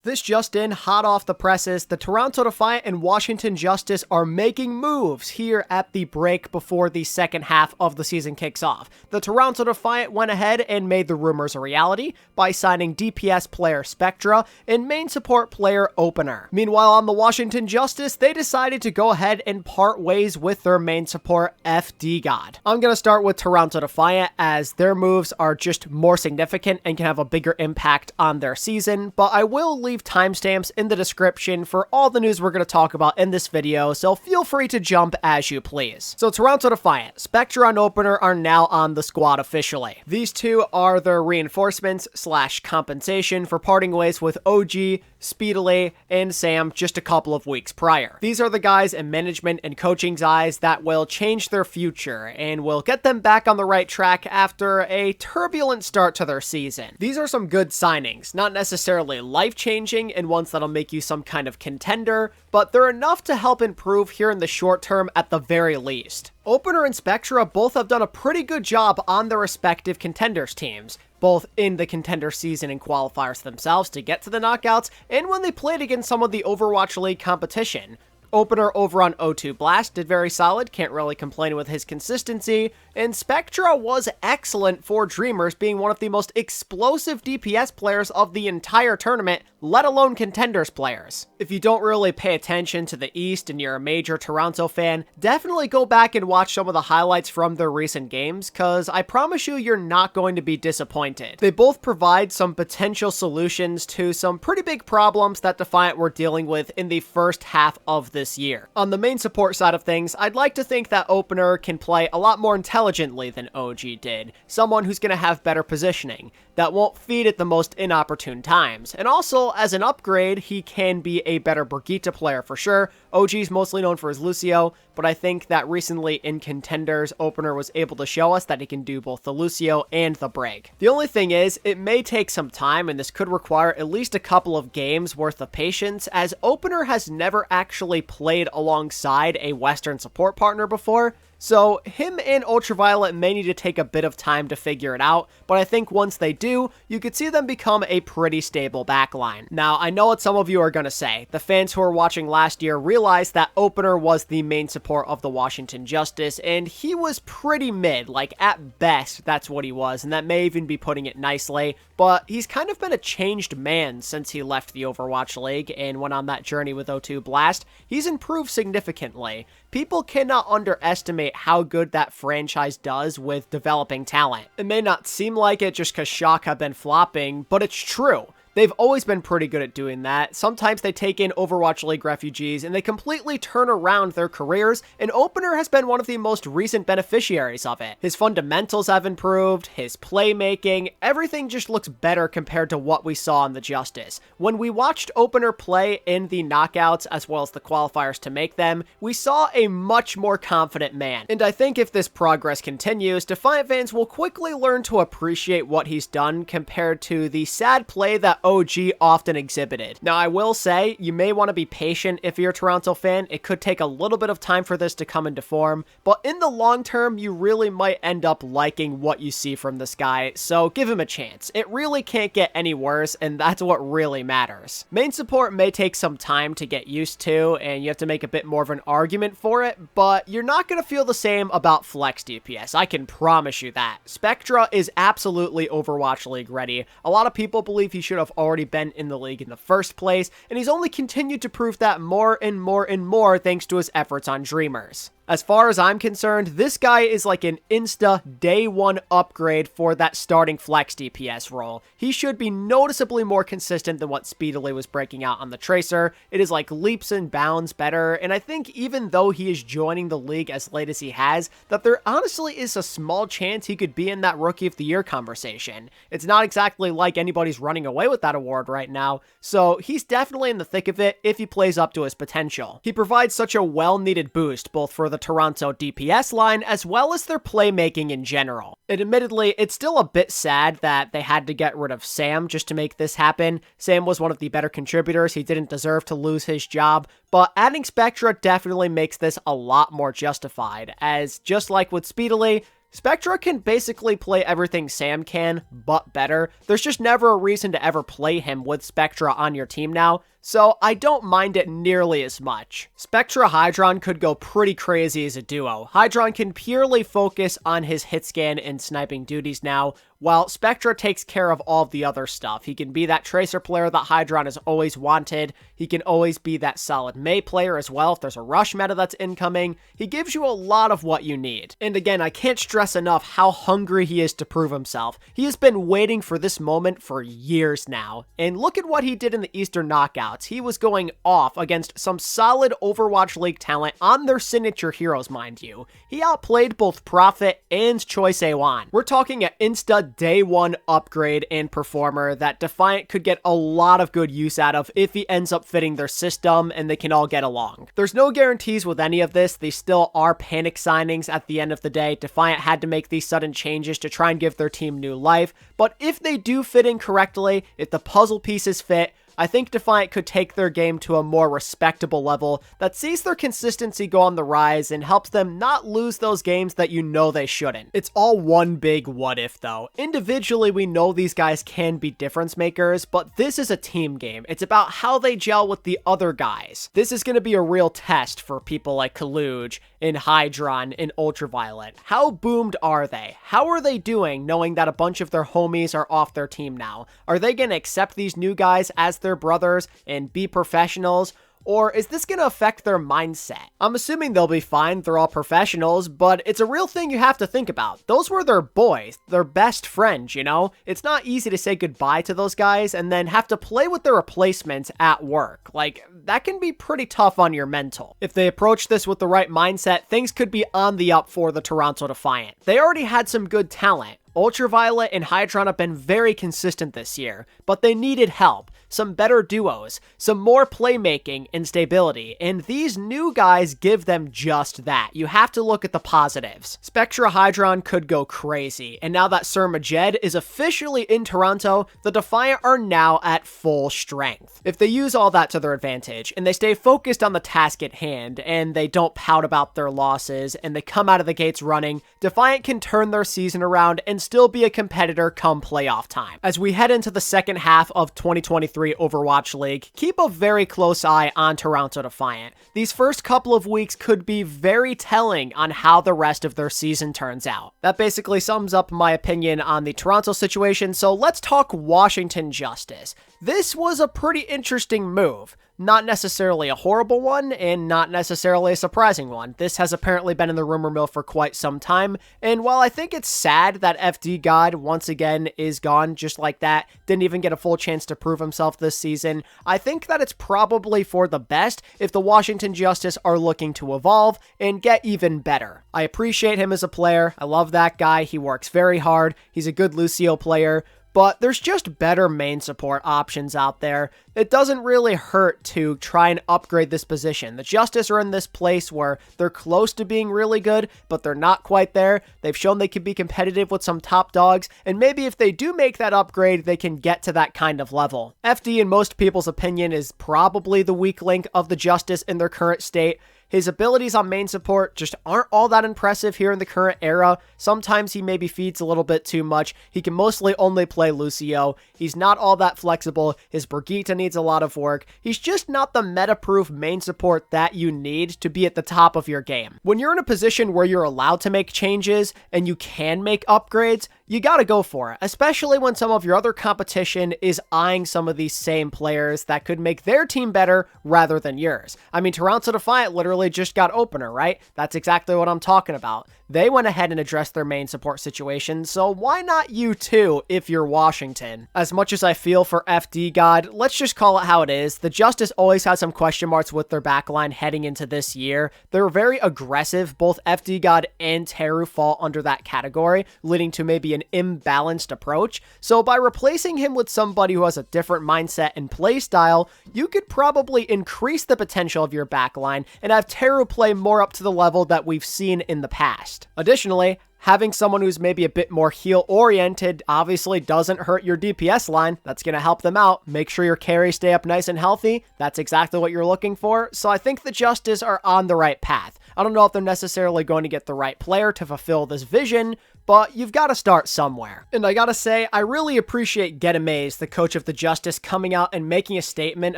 This just in, hot off the presses, the Toronto Defiant and Washington Justice are making moves here at the break before the second half of the season kicks off. The Toronto Defiant went ahead and made the rumors a reality by signing DPS player Spectra and main support player Opener. Meanwhile, on the Washington Justice, they decided to go ahead and part ways with their main support FDGod. I'm going to start with Toronto Defiant as their moves are just more significant and can have a bigger impact on their season, but I will leave timestamps in the description for all the news we're going to talk about in this video, so feel free to jump as you please. So Toronto Defiant, Spectra and Opener are now on the squad officially. These two are their reinforcements / compensation for parting ways with OG, Speedily, and Sam just a couple of weeks prior. These are the guys in management and coaching's eyes that will change their future and will get them back on the right track after a turbulent start to their season. These are some good signings, not necessarily life-changing and ones that'll make you some kind of contender, but they're enough to help improve here in the short term at the very least. Opener and Spectra both have done a pretty good job on their respective contenders teams, both in the contender season and qualifiers themselves to get to the knockouts, and when they played against some of the Overwatch League competition. Opener over on O2 Blast did very solid, can't really complain with his consistency, and Spectra was excellent for Dreamers, being one of the most explosive DPS players of the entire tournament, let alone contenders players. If you don't really pay attention to the East and you're a major Toronto fan, definitely go back and watch some of the highlights from their recent games, cause I promise you you're not going to be disappointed. They both provide some potential solutions to some pretty big problems that Defiant were dealing with in the first half of this year. On the main support side of things, I'd like to think that Opener can play a lot more intelligently than OG did, someone who's going to have better positioning, that won't feed at the most inopportune times, and also as an upgrade, he can be a better Brigitte player for sure. OG's mostly known for his Lucio, but I think that recently in contenders, Opener was able to show us that he can do both the Lucio and the Brig. The only thing is, it may take some time, and this could require at least a couple of games worth of patience, as Opener has never actually played alongside a Western support partner before. So him and Ultraviolet may need to take a bit of time to figure it out, but I think once they do, you could see them become a pretty stable backline. Now, I know what some of you are going to say. The fans who were watching last year realized that Opener was the main support of the Washington Justice, and he was pretty mid, like at best, that's what he was, and that may even be putting it nicely, but he's kind of been a changed man since he left the Overwatch League and went on that journey with O2 Blast. He's improved significantly. People cannot underestimate how good that franchise does with developing talent. It may not seem like it just because Shock have been flopping, but it's true. They've always been pretty good at doing that. Sometimes they take in Overwatch League refugees and they completely turn around their careers, and Opener has been one of the most recent beneficiaries of it. His fundamentals have improved, his playmaking, everything just looks better compared to what we saw in the Justice. When we watched Opener play in the knockouts as well as the qualifiers to make them, we saw a much more confident man. And I think if this progress continues, Defiant fans will quickly learn to appreciate what he's done compared to the sad play that OG often exhibited. Now, I will say, you may want to be patient if you're a Toronto fan. It could take a little bit of time for this to come into form, but in the long term, you really might end up liking what you see from this guy, so give him a chance. It really can't get any worse, and that's what really matters. Main support may take some time to get used to, and you have to make a bit more of an argument for it, but you're not going to feel the same about flex DPS, I can promise you that. Spectra is absolutely Overwatch League ready. A lot of people believe he should have already been in the league in the first place, and he's only continued to prove that more and more and more thanks to his efforts on Dreamers. As far as I'm concerned, this guy is like an insta day one upgrade for that starting flex DPS role. He should be noticeably more consistent than what Speedily was breaking out on the Tracer. It is like leaps and bounds better, and I think even though he is joining the league as late as he has, that there honestly is a small chance he could be in that Rookie of the Year conversation. It's not exactly like anybody's running away with that award right now, so he's definitely in the thick of it if he plays up to his potential. He provides such a well-needed boost both for the Toronto DPS line as well as their playmaking in general. And admittedly, it's still a bit sad that they had to get rid of Sam just to make this happen. Sam was one of the better contributors. He didn't deserve to lose his job, but adding Spectra definitely makes this a lot more justified, as just like with Speedily, Spectra can basically play everything Sam can, but better. There's just never a reason to ever play him with Spectra on your team now, so I don't mind it nearly as much. Spectra EZhan could go pretty crazy as a duo. EZhan can purely focus on his hit scan and sniping duties now, while Spectra takes care of all of the other stuff. He can be that tracer player that EZhan has always wanted. He can always be that solid Mei player as well if there's a rush meta that's incoming. He gives you a lot of what you need. And again, I can't stress enough how hungry he is to prove himself. He has been waiting for this moment for years now. And look at what he did in the Eastern Knockouts. He was going off against some solid Overwatch League talent on their signature heroes, mind you. He outplayed both Prophet and EZhan. We're talking an insta day one upgrade and performer that Defiant could get a lot of good use out of if he ends up fitting their system and they can all get along. There's no guarantees with any of this. They still are panic signings at the end of the day. Defiant had to make these sudden changes to try and give their team new life, but if they do fit in correctly, if the puzzle pieces fit, I think Defiant could take their game to a more respectable level that sees their consistency go on the rise and helps them not lose those games that you know they shouldn't. It's all one big what if though. Individually, we know these guys can be difference makers, but this is a team game. It's about how they gel with the other guys. This is going to be a real test for people like Kaluj and EZhan and Ultraviolet. How boomed are they? How are they doing knowing that a bunch of their homies are off their team now? Are they going to accept these new guys as their brothers and be professionals? Or is this going to affect their mindset? I'm assuming they'll be fine, they're all professionals, but it's a real thing you have to think about. Those were their boys, their best friends, you know? It's not easy to say goodbye to those guys and then have to play with their replacements at work. Like, that can be pretty tough on your mental. If they approach this with the right mindset, things could be on the up for the Toronto Defiant. They already had some good talent. Ultraviolet and EZhan have been very consistent this year, but they needed help, some better duos, some more playmaking and stability, and these new guys give them just that. You have to look at the positives. Spectra EZhan could go crazy, and now that Sir Majed is officially in Toronto, the Defiant are now at full strength. If they use all that to their advantage, and they stay focused on the task at hand, and they don't pout about their losses, and they come out of the gates running, Defiant can turn their season around and still be a competitor come playoff time. As we head into the second half of 2023 Overwatch League, keep a very close eye on Toronto Defiant. These first couple of weeks could be very telling on how the rest of their season turns out. That basically sums up my opinion on the Toronto situation, so let's talk Washington Justice. This was a pretty interesting move. Not necessarily a horrible one, and not necessarily a surprising one. This has apparently been in the rumor mill for quite some time, and while I think it's sad that FDGod once again is gone just like that, didn't even get a full chance to prove himself this season, I think that it's probably for the best if the Washington Justice are looking to evolve and get even better. I appreciate him as a player. I love that guy. He works very hard. He's a good Lucio player. But there's just better main support options out there. It doesn't really hurt to try and upgrade this position. The Justice are in this place where they're close to being really good, but they're not quite there. They've shown they can be competitive with some top dogs, and maybe if they do make that upgrade, they can get to that kind of level. FD, in most people's opinion, is probably the weak link of the Justice in their current state. His abilities on main support just aren't all that impressive here in the current era. Sometimes he maybe feeds a little bit too much. He can mostly only play Lucio. He's not all that flexible. His Brigitte needs a lot of work. He's just not the meta-proof main support that you need to be at the top of your game. When you're in a position where you're allowed to make changes and you can make upgrades, you gotta go for it, especially when some of your other competition is eyeing some of these same players that could make their team better rather than yours. I mean, Toronto Defiant literally just got opener, right? That's exactly what I'm talking about. They went ahead and addressed their main support situation, so why not you too if you're Washington? As much as I feel for FDGod, let's just call it how it is. The Justice always had some question marks with their backline heading into this year. They were very aggressive. Both FDGod and Teru fall under that category, leading to maybe an imbalanced approach. So by replacing him with somebody who has a different mindset and play style, you could probably increase the potential of your backline and have Teru play more up to the level that we've seen in the past. Additionally, Having someone who's maybe a bit more heal-oriented obviously doesn't hurt your DPS line. That's going to help them out. Make sure your carries stay up nice and healthy. That's exactly what you're looking for. So I think the Justice are on the right path. I don't know if they're necessarily going to get the right player to fulfill this vision, but you've got to start somewhere. And I gotta say, I really appreciate GetAmazed, the coach of the Justice, coming out and making a statement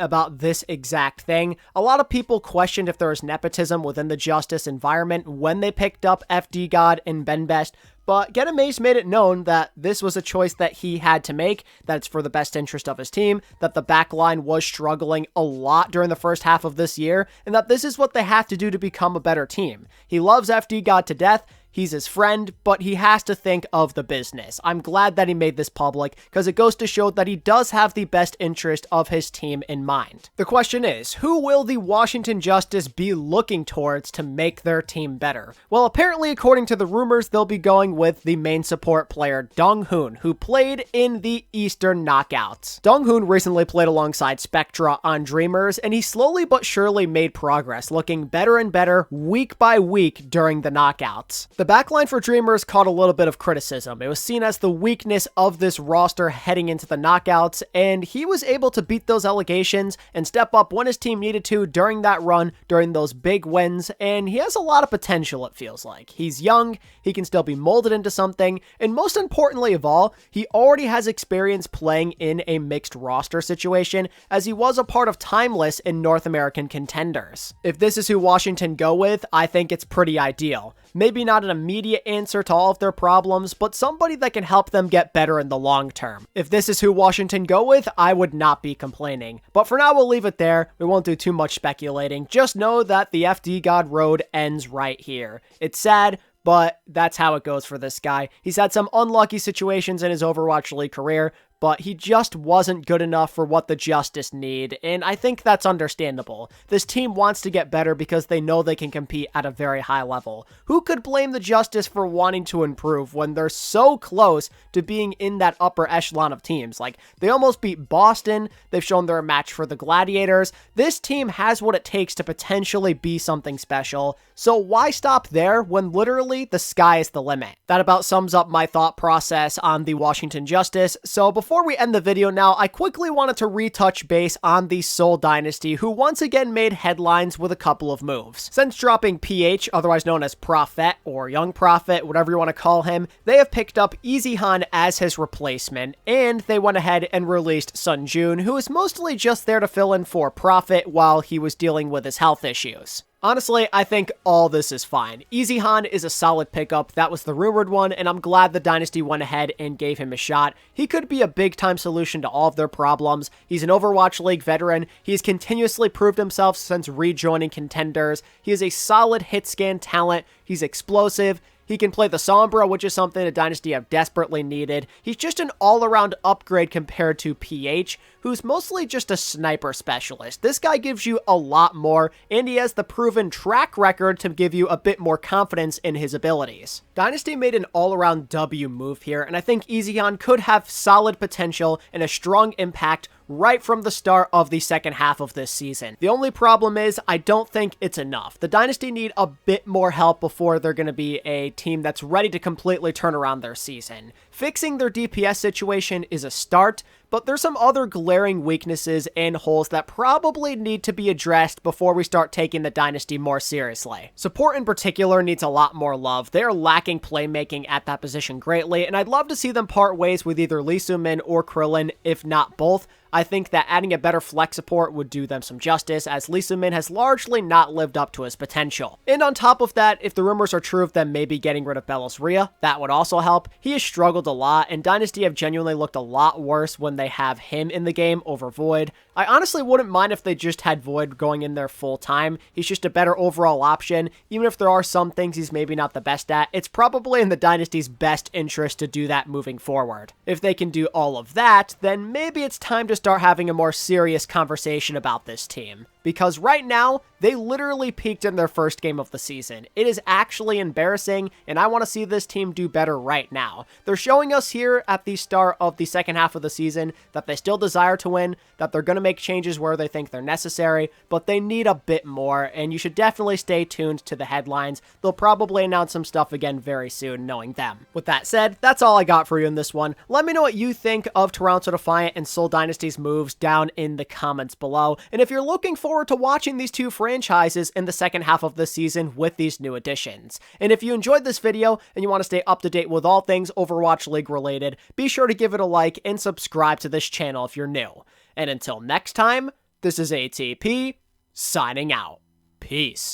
about this exact thing. A lot of people questioned if there was nepotism within the Justice environment when they picked up FDGod and BenBest, but GetAmazed made it known that this was a choice that he had to make, that it's for the best interest of his team, that the backline was struggling a lot during the first half of this year, and that this is what they have to do to become a better team. He loves FDGod to death. He's his friend, but he has to think of the business. I'm glad that he made this public because it goes to show that he does have the best interest of his team in mind. The question is, who will the Washington Justice be looking towards to make their team better? Well, apparently, according to the rumors, they'll be going with the main support player, Donghoon, who played in the Eastern Knockouts. Donghoon recently played alongside Spectra on Dreamers, and he slowly but surely made progress, looking better and better week by week during the Knockouts. The backline for Dreamers caught a little bit of criticism. It was seen as the weakness of this roster heading into the Knockouts, and he was able to beat those allegations and step up when his team needed to during that run, during those big wins, and he has a lot of potential, it feels like. He's young, he can still be molded into something, and most importantly of all, he already has experience playing in a mixed roster situation, as he was a part of Timeless in North American Contenders. If this is who Washington go with, I think it's pretty ideal. Maybe not an immediate answer to all of their problems, but somebody that can help them get better in the long term. If this is who Washington go with, I would not be complaining. But for now, we'll leave it there. We won't do too much speculating. Just know that the FDGod road ends right here. It's sad, but that's how it goes for this guy. He's had some unlucky situations in his Overwatch League career, but he just wasn't good enough for what the Justice need, and I think that's understandable. This team wants to get better because they know they can compete at a very high level. Who could blame the Justice for wanting to improve when they're so close to being in that upper echelon of teams? Like, they almost beat Boston, they've shown they're a match for the Gladiators. This team has what it takes to potentially be something special, so why stop there when literally the sky is the limit? That about sums up my thought process on the Washington Justice, so before we end the video now, I quickly wanted to retouch base on the Seoul Dynasty, who once again made headlines with a couple of moves. Since dropping PH, otherwise known as Prophet, or Young Prophet, whatever you want to call him, they have picked up EZhan as his replacement, and they went ahead and released Sunjun, who is mostly just there to fill in for Prophet while he was dealing with his health issues. Honestly, I think all this is fine. EZhan is a solid pickup. That was the rumored one, and I'm glad the Dynasty went ahead and gave him a shot. He could be a big-time solution to all of their problems. He's an Overwatch League veteran. He's continuously proved himself since rejoining Contenders. He is a solid hit scan talent. He's explosive. He can play the Sombra, which is something the Dynasty have desperately needed. He's just an all-around upgrade compared to PH, who's mostly just a sniper specialist. This guy gives you a lot more, and he has the proven track record to give you a bit more confidence in his abilities. Dynasty made an all-around W move here, and I think EZhan could have solid potential and a strong impact right from the start of the second half of this season. The only problem is I don't think it's enough. The Dynasty need a bit more help before they're going to be a team that's ready to completely turn around their season. Fixing their DPS situation is a start, but there's some other glaring weaknesses and holes that probably need to be addressed before we start taking the Dynasty more seriously. Support in particular needs a lot more love. They are lacking playmaking at that position greatly, and I'd love to see them part ways with either Lee Soo-min or Krillin, if not both. I think that adding a better flex support would do them some justice, as Lee Soo-min has largely not lived up to his potential. And on top of that, if the rumors are true of them maybe getting rid of Belos Rhea, that would also help. He has struggled a lot, and Dynasty have genuinely looked a lot worse when they have him in the game over Void. I honestly wouldn't mind if they just had Void going in there full time. He's just a better overall option. Even if there are some things he's maybe not the best at, it's probably in the Dynasty's best interest to do that moving forward. If they can do all of that, then maybe it's time to start having a more serious conversation about this team. because right now, they literally peaked in their first game of the season. It is actually embarrassing, and I want to see this team do better right now. They're showing us here at the start of the second half of the season that they still desire to win, that they're going to make changes where they think they're necessary, but they need a bit more, and you should definitely stay tuned to the headlines. They'll probably announce some stuff again very soon, knowing them. With that said, that's all I got for you in this one. Let me know what you think of Toronto Defiant and Seoul Dynasty's moves down in the comments below, and if you're looking forward to watching these two franchises in the second half of the season with these new additions. And if you enjoyed this video and you want to stay up to date with all things Overwatch League related, be sure to give it a like and subscribe to this channel if you're new. And until next time, this is ATP, signing out. Peace.